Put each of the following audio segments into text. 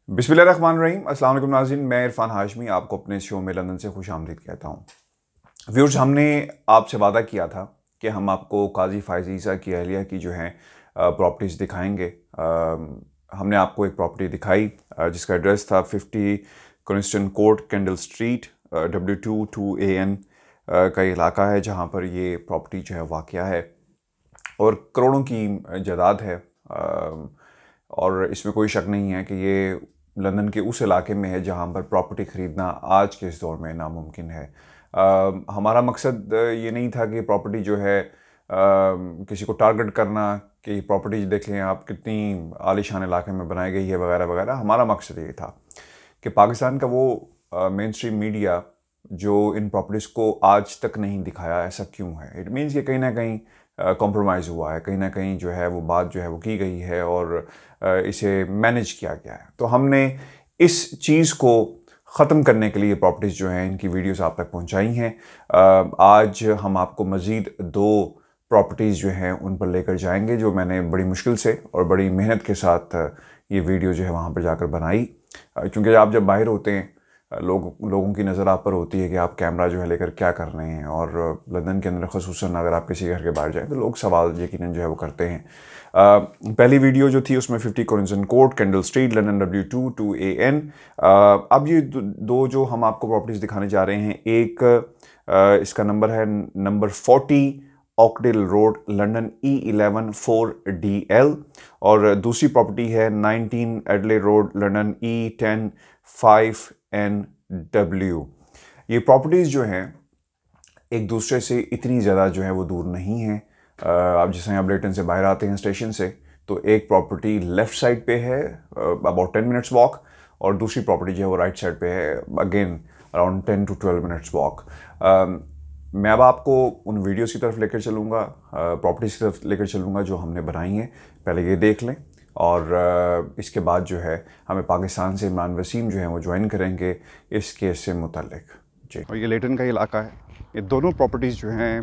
बिस्मिल्लाहिर्रहमानिर्रहीम। अस्सलाम वालेकुम नाज़रीन, मैं इरफान हाशमी आपको अपने शो में लंदन से खुश आमदीद कहता हूँ। व्यूअर्स, हमने आपसे वादा किया था कि हम आपको काजी फ़ाइज़ ईसा की अहलिया की जो है प्रॉपर्टीज़ दिखाएंगे। हमने आपको एक प्रॉपर्टी दिखाई जिसका एड्रेस था 50 constant court candle street W2 2AN का इलाका है, जहाँ पर ये प्रॉपर्टी जो है वाक़या है और करोड़ों की जायदाद है। और इसमें कोई शक नहीं है कि ये लंदन के उस इलाके में है जहाँ पर प्रॉपर्टी ख़रीदना आज के इस दौर में नामुमकिन है। हमारा मकसद ये नहीं था कि प्रॉपर्टी जो है किसी को टारगेट करना कि प्रॉपर्टी देख लें आप कितनी आलीशान इलाके में बनाई गई है वगैरह वगैरह। हमारा मकसद ये था कि पाकिस्तान का वो मेन स्ट्रीम मीडिया जो इन प्रॉपर्टीज़ को आज तक नहीं दिखाया, ऐसा क्यों है? इट मीन्स कि कहीं ना कहीं कॉम्प्रोमाइज़ हुआ है, कहीं ना कहीं जो है वो बात जो है वो की गई है और इसे मैनेज किया गया है। तो हमने इस चीज़ को ख़त्म करने के लिए प्रॉपर्टीज़ जो हैं इनकी वीडियोस आप तक पहुंचाई हैं। आज हम आपको मज़ीद 2 प्रॉपर्टीज़ जो हैं उन पर लेकर जाएंगे, जो मैंने बड़ी मुश्किल से और बड़ी मेहनत के साथ ये वीडियो जो है वहाँ पर जाकर बनाई। क्योंकि आप जब बाहर होते हैं लोगों की नज़र आप पर होती है कि आप कैमरा जो है लेकर क्या कर रहे हैं, और लंदन के अंदर ख़ुसूसन अगर आप किसी घर के बाहर जाएं तो लोग सवाल यकीनन जो है वो करते हैं। पहली वीडियो जो थी उसमें 50 constant court candle street London W2 2AN। अब ये दो जो हम आपको प्रॉपर्टीज़ दिखाने जा रहे हैं, एक इसका नंबर है number 40 ऑकडेल road London E11 4DL, और दूसरी प्रॉपर्टी है 19 एडले रोड लंदन E10 5NW। ये प्रॉपर्टीज़ जो हैं एक दूसरे से इतनी ज़्यादा जो है वो दूर नहीं हैं। आप जैसे आप ब्लेटन से बाहर आते हैं स्टेशन से, तो एक प्रॉपर्टी लेफ़्ट साइड पे है अबाउट 10 मिनट्स वॉक, और दूसरी प्रॉपर्टी जो है वो राइट साइड पे है again around 10 to 12 minutes walk. मैं अब आपको उन वीडियोस की तरफ लेकर चलूँगा, प्रॉपर्टीज़ की तरफ लेकर चलूँगा जो हमने बनाई हैं। पहले ये देख लें और इसके बाद जो है हमें पाकिस्तान से इमरान वसीम जो है वो ज्वाइन करेंगे इस केस से मुतल्लिक। जी, और ये लेटन का इलाका है। ये दोनों प्रॉपर्टीज़ जो हैं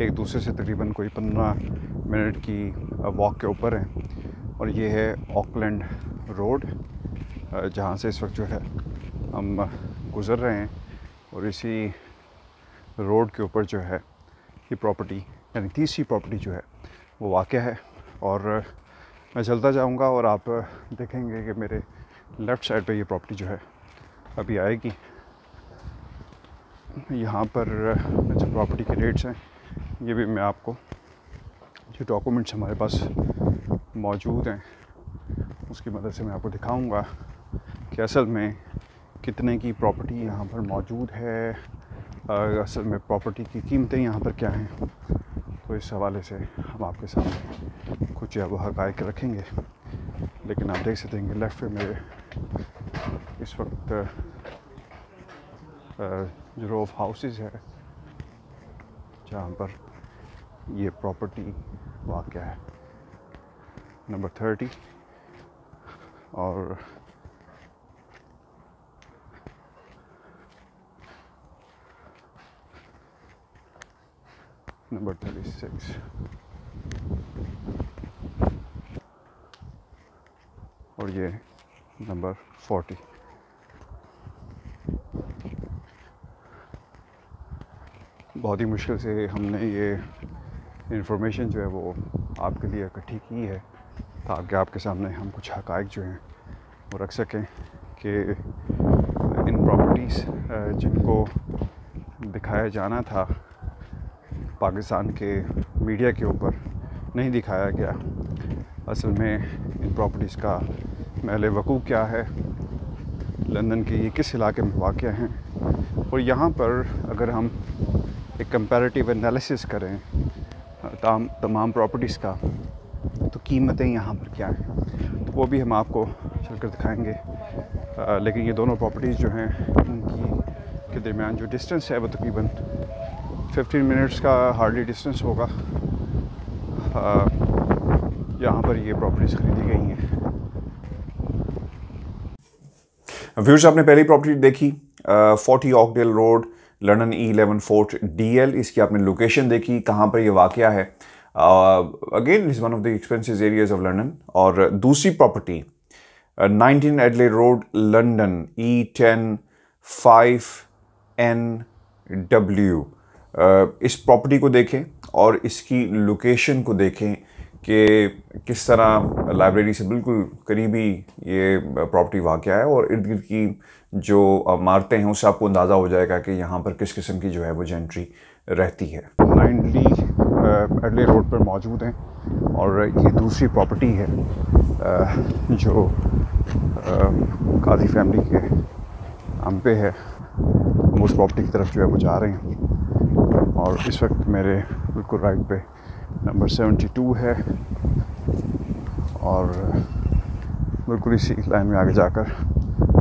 एक दूसरे से तकरीबन कोई 15 मिनट की वॉक के ऊपर हैं, और ये है ऑकलैंड रोड जहाँ से इस वक्त जो है हम गुज़र रहे हैं, और इसी रोड के ऊपर जो है ये प्रॉपर्टी यानी तीसरी प्रॉपर्टी जो है वो वाक़या है। और मैं चलता जाऊंगा और आप देखेंगे कि मेरे लेफ़्ट साइड पे ये प्रॉपर्टी जो है अभी आएगी। यहाँ पर जो प्रॉपर्टी के रेट्स हैं ये भी मैं आपको, जो डॉक्यूमेंट्स हमारे पास मौजूद हैं उसकी मदद से मैं आपको दिखाऊंगा कि असल में कितने की प्रॉपर्टी यहाँ पर मौजूद है, असल में प्रॉपर्टी की कीमतें यहाँ पर क्या हैं। तो इस हवाले से हम आपके सामने कुछ वो हक़ाइक़ रखेंगे। लेकिन आप देख सकते हैं कि लेफ़्ट पे मेरे इस वक्त जो रो ऑफ हाउसेस है जहाँ पर ये प्रॉपर्टी वाक़या है, नंबर 30 और नंबर 36 और ये नंबर 40। बहुत ही मुश्किल से हमने ये इंफॉर्मेशन जो है वो आपके लिए इकट्ठी की है ताकि आपके सामने हम कुछ हक़ाइक़ जो हैं वो रख सकें कि इन प्रॉपर्टीज़ जिनको दिखाया जाना था पाकिस्तान के मीडिया के ऊपर नहीं दिखाया गया, असल में इन प्रॉपर्टीज़ का महल वक़ूअ क्या है, लंदन के ये किस इलाके में वाक़या हैं, और यहाँ पर अगर हम एक कंपैरेटिव एनालिसिस करें तमाम प्रॉपर्टीज़ का तो कीमतें यहाँ पर क्या हैं, तो वो भी हम आपको चलकर दिखाएंगे। लेकिन ये दोनों प्रॉपर्टीज़ जो हैं उनकी के दरमियान जो डिस्टेंस है वो तकरीबन 15 मिनट्स का हार्डली डिस्टेंस होगा। यहाँ पर ये प्रॉपर्टीज़ ख़रीदी गई हैं। व्यूअर्स, आपने पहली प्रॉपर्टी देखी 40 ऑकडेल रोड लंदन E11 4DL। इसकी आपने लोकेशन देखी, कहाँ पर ये वाक़या है। Again is one of the expensive areas of London. और दूसरी property 19 Adelaide road London E10 5NW। इस प्रॉपर्टी को देखें और इसकी लोकेशन को देखें कि किस तरह लाइब्रेरी से बिल्कुल करीबी ये प्रॉपर्टी वाक़या है, और इर्द गिर्द की जो इमारतें हैं उससे आपको अंदाज़ा हो जाएगा कि यहाँ पर किस किस्म की जो है वो जेंट्री रहती है। 90 एडले रोड पर मौजूद हैं और ये दूसरी प्रॉपर्टी है जो काजी फैमिली के नाम पे है। हम उस प्रॉपर्टी की तरफ जो है वो जा रहे हैं और इस वक्त मेरे बिल्कुल राइट पे नंबर 72 है और बिल्कुल इसी लाइन में आगे जाकर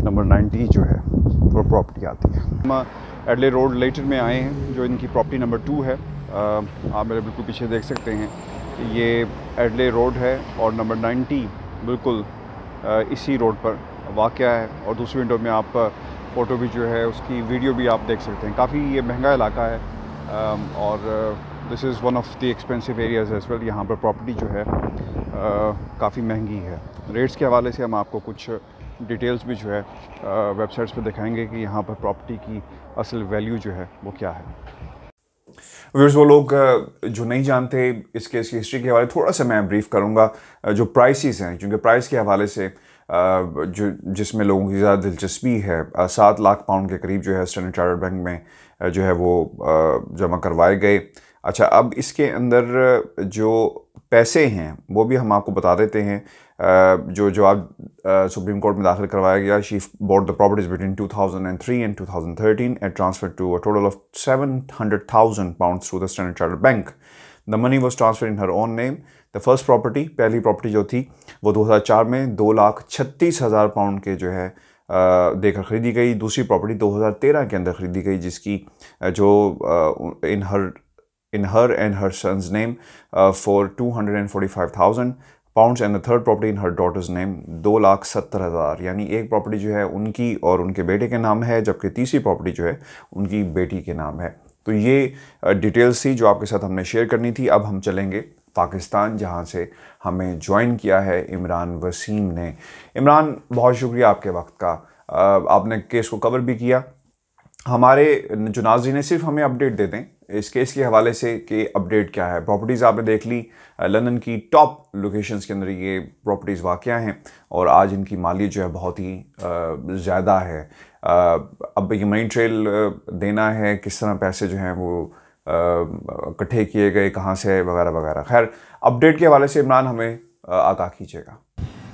नंबर 90 जो है वो प्रॉपर्टी आती है। हम एडले रोड लेटर में आए हैं जो इनकी प्रॉपर्टी नंबर 2 है। आप मेरे बिल्कुल पीछे देख सकते हैं कि ये एडले रोड है और नंबर 90 बिल्कुल इसी रोड पर वाक़या है। और दूसरी विंडो में आप फ़ोटो भी जो है उसकी वीडियो भी आप देख सकते हैं। काफ़ी ये महंगा इलाका है और this is one of the expensive areas as well. यहाँ पर प्रॉपर्टी जो है काफ़ी महंगी है। रेट्स के हवाले से हम आपको कुछ डिटेल्स भी जो है वेबसाइट्स पर दिखाएंगे कि यहाँ पर प्रॉपर्टी की असल वैल्यू जो है वो क्या है। व्यूअर्स, वो लोग जो नहीं जानते इस केस की हिस्ट्री के हवाले थोड़ा सा मैं ब्रीफ करूँगा। जो प्राइसेस हैं, क्योंकि प्राइस के हवाले से जो जिसमें लोगों की ज़्यादा दिलचस्पी है, 7 लाख पाउंड के करीब जो है स्टैंडर्ड चार्टर्ड बैंक में जो है वो जमा करवाए गए। अच्छा, अब इसके अंदर जो पैसे हैं वो भी हम आपको बता देते हैं। जो आप सुप्रीम कोर्ट में दाखिल करवाया गया। She bought the properties between 2003 and 2013 and transfer to a total of 700,000 pound through the Standard Chartered bank. The money was transfer in her own name. The first property, पहली property जो थी वो 2004 में 2,36,000 pound के जो है देकर ख़रीदी गई। दूसरी प्रॉपर्टी 2013 के अंदर ख़रीदी गई जिसकी जो in her and her son's name for 245,000 pounds and the third property in her daughter's name 2,70,000। यानी एक प्रॉपर्टी जो है उनकी और उनके बेटे के नाम है, जबकि तीसरी प्रॉपर्टी जो है उनकी बेटी के नाम है। तो ये डिटेल्स थी जो आपके साथ हमने शेयर करनी थी। अब हम चलेंगे पाकिस्तान, जहाँ से हमें ज्वाइन किया है इमरान वसीम ने। इमरान, बहुत शुक्रिया आपके वक्त का। आपने केस को कवर भी किया। हमारे जो नाज़रीन है सिर्फ हमें अपडेट दे दें इस केस के हवाले से कि अपडेट क्या है। प्रॉपर्टीज़ आपने देख ली, लंदन की टॉप लोकेशंस के अंदर ये प्रॉपर्टीज़ वाक़या हैं और आज इनकी मालियत जो है बहुत ही ज़्यादा है। अब ये मनी ट्रेल देना है, किस तरह पैसे जो हैं वो इकट्ठे किए गए, कहाँ से, वगैरह वगैरह। खैर, अपडेट के हवाले से इमरान हमें आगाह कीजिएगा।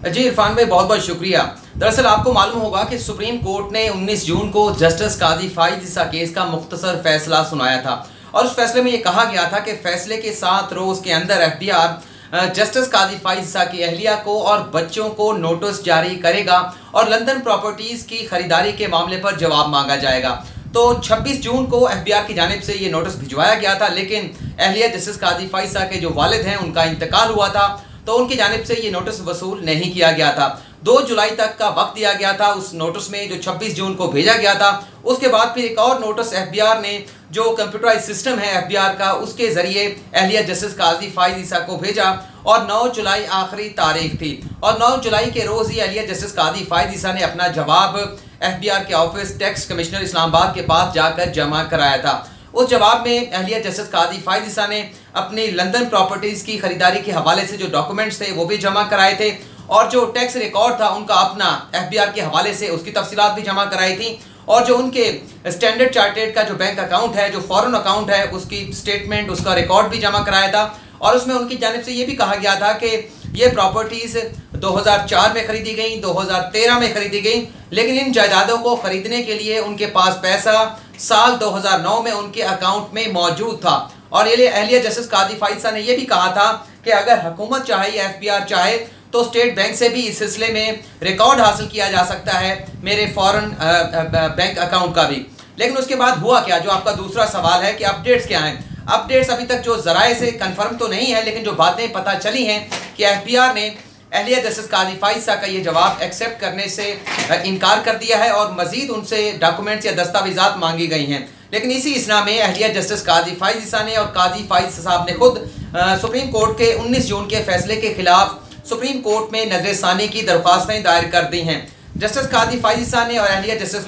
जी इरफान भाई, बहुत बहुत शुक्रिया। दरअसल आपको मालूम होगा कि सुप्रीम कोर्ट ने 19 जून को जस्टिस काजी फाइज ईसा केस का मुख्तसर फैसला सुनाया था और उस फैसले में ये कहा गया था कि फैसले के 7 रोज़ के अंदर FBI जस्टिस काजी फाइज ईसा की अहलिया को और बच्चों को नोटिस जारी करेगा और लंदन प्रॉपर्टीज़ की खरीदारी के मामले पर जवाब मांगा जाएगा। तो 26 जून को FBI की जानिब से ये नोटिस भिजवाया गया था, लेकिन अहलिया जस्टिस काजी फाइज ईसा के जो वालिद हैं उनका इंतकाल हुआ था, तो उनकी जानिब से ये नोटिस वसूल नहीं किया गया था। 2 जुलाई तक का वक्त दिया गया था उस नोटिस में, जो 26 जून को भेजा गया था। उसके बाद फिर एक और नोटिस FBI ने, जो कंप्यूटराइज सिस्टम है FBI का, उसके ज़रिए अहलिया जस्टिस काजी फाइज ईसा को भेजा और 9 जुलाई आखिरी तारीख थी और 9 जुलाई के रोज़ ही अहलिया जस्टिस काजी फाइज ईसा ने अपना जवाब FBI के ऑफिस टैक्स कमिश्नर इस्लामाबाद के पास जाकर जमा कराया था। उस जवाब में अहलिया जस्टिस काजी फाइज ईसा ने अपनी लंदन प्रॉपर्टीज़ की खरीदारी के हवाले से जो डॉक्यूमेंट्स थे वो भी जमा कराए थे और जो टैक्स रिकॉर्ड था उनका अपना FBI के हवाले से उसकी तफसीलात भी जमा कराई थी और जो उनके स्टैंडर्ड चार्टर्ड का जो बैंक अकाउंट है, जो फॉरेन अकाउंट है, उसकी स्टेटमेंट, उसका रिकॉर्ड भी जमा कराया था। और उसमें उनकी जानिब से ये भी कहा गया था कि ये प्रॉपर्टीज़ 2004 में ख़रीदी गई, 2013 में ख़रीदी गई, लेकिन इन जायदादों को ख़रीदने के लिए उनके पास पैसा साल 2009 में उनके अकाउंट में मौजूद था। और ये अहलिया जस्टिस काजी फाइज ईसा ने यह भी कहा था कि अगर हुकूमत चाहे या FBI चाहे तो स्टेट बैंक से भी इस सिलसिले में रिकॉर्ड हासिल किया जा सकता है, मेरे फॉरेन बैंक अकाउंट का भी। लेकिन उसके बाद हुआ क्या, जो आपका दूसरा सवाल है कि अपडेट्स क्या हैं। अपडेट्स अभी तक जो ज़राए से कंफर्म तो नहीं है, लेकिन जो बातें पता चली हैं कि FBI ने अहलिया जस्टिस काजी फाइज ईसा का ये जवाब एक्सेप्ट करने से इनकार कर दिया है और मज़ीद उनसे डॉक्यूमेंट्स या दस्तावेज़ात मांगी गई हैं। लेकिन इसी इसना में अहलिया जस्टिस काजी फाइज ईसा ने और काजी फाइज साहब ने खुद सुप्रीम कोर्ट के 19 जून के फैसले के खिलाफ सुप्रीम कोर्ट में नजरसानी की दरख्वास्तें दायर कर दी हैं। जस्टिस काजी फाइज ईसा ने और अहलिया जस्टिस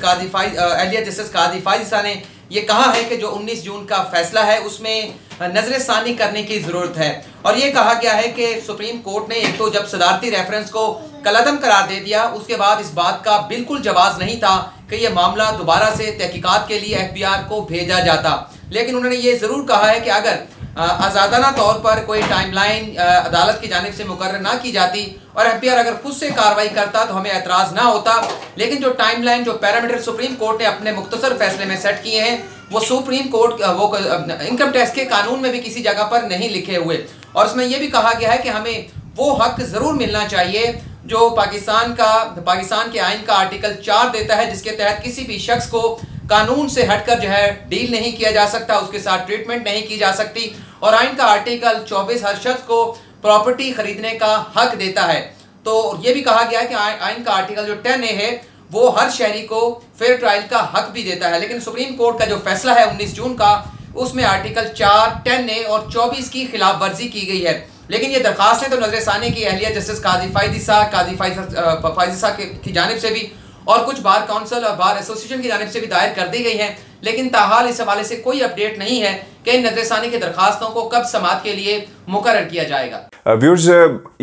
काजी फाइज ईसा ने ये कहा है कि जो 19 जून का फैसला है उसमें नजरसानी करने की ज़रूरत है। और ये कहा गया है कि सुप्रीम कोर्ट ने एक तो जब सदारती रेफरेंस को कलअदम करार दे दिया, उसके बाद इस बात का बिल्कुल जवाज़ नहीं था कि यह मामला दोबारा से तहकीकात के लिए FBI को भेजा जाता। लेकिन उन्होंने ये ज़रूर कहा है कि अगर आज़ादाना तौर पर कोई टाइमलाइन अदालत की जानिब से मुकर्रर ना की जाती और FBI अगर खुद से कार्रवाई करता तो हमें एतराज़ ना होता। लेकिन जो टाइमलाइन, जो पैरामीटर सुप्रीम कोर्ट ने अपने मुख्तसर फैसले में सेट किए हैं वो सुप्रीम कोर्ट वो इनकम टैक्स के कानून में भी किसी जगह पर नहीं लिखे हुए। और उसमें यह भी कहा गया है कि हमें वो हक ज़रूर मिलना चाहिए जो पाकिस्तान के आइन का आर्टिकल 4 देता है, जिसके तहत किसी भी शख्स को कानून से हटकर जो है डील नहीं किया जा सकता, उसके साथ ट्रीटमेंट नहीं की जा सकती। और आइन का आर्टिकल 24 हर शख्स को प्रॉपर्टी खरीदने का हक देता है। तो ये भी कहा गया है कि आइन का आर्टिकल जो 10A है वो हर शहरी को फेयर ट्रायल का हक भी देता है। लेकिन सुप्रीम कोर्ट का जो फैसला है 19 जून का, उसमें आर्टिकल 4, 10A और 24 की खिलाफ वर्जी की गई है। लेकिन ये दरखास्तें तो नजरसानी की अहलिया जस्टिस काजी फाइज ईसा की जानिब से भी और कुछ बार काउंसिल और बार एसोसिएशन की जानिब से भी दायर कर दी गई हैं। लेकिन ताहाल इस हवाले से कोई अपडेट नहीं है कि इन नजरसानी की दरखास्तों को कब समाअत के लिए मुकर्रर किया जाएगा। व्यूअर्स,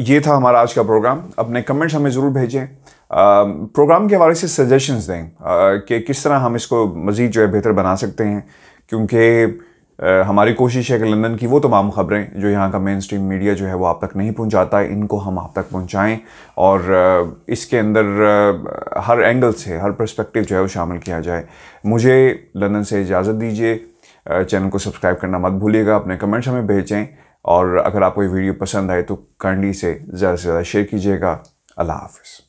ये था हमारा आज का प्रोग्राम। अपने कमेंट्स हमें ज़रूर भेजें। प्रोग्राम के हवाले से सजेशंस दें कि किस तरह हम इसको मज़ीद जो है बेहतर बना सकते हैं, क्योंकि हमारी कोशिश है कि लंदन की वो तमाम ख़बरें जो यहाँ का मेन स्ट्रीम मीडिया जो है वो आप तक नहीं पहुँचाता है, इनको हम आप तक पहुँचाएँ और इसके अंदर हर एंगल से, हर पर्सपेक्टिव जो है वो शामिल किया जाए। मुझे लंदन से इजाज़त दीजिए। चैनल को सब्सक्राइब करना मत भूलिएगा। अपने कमेंट्स हमें भेजें और अगर आपको ये वीडियो पसंद आए तो काइंडली से ज़्यादा शेयर कीजिएगा। अल्लाह हाफ़िज़।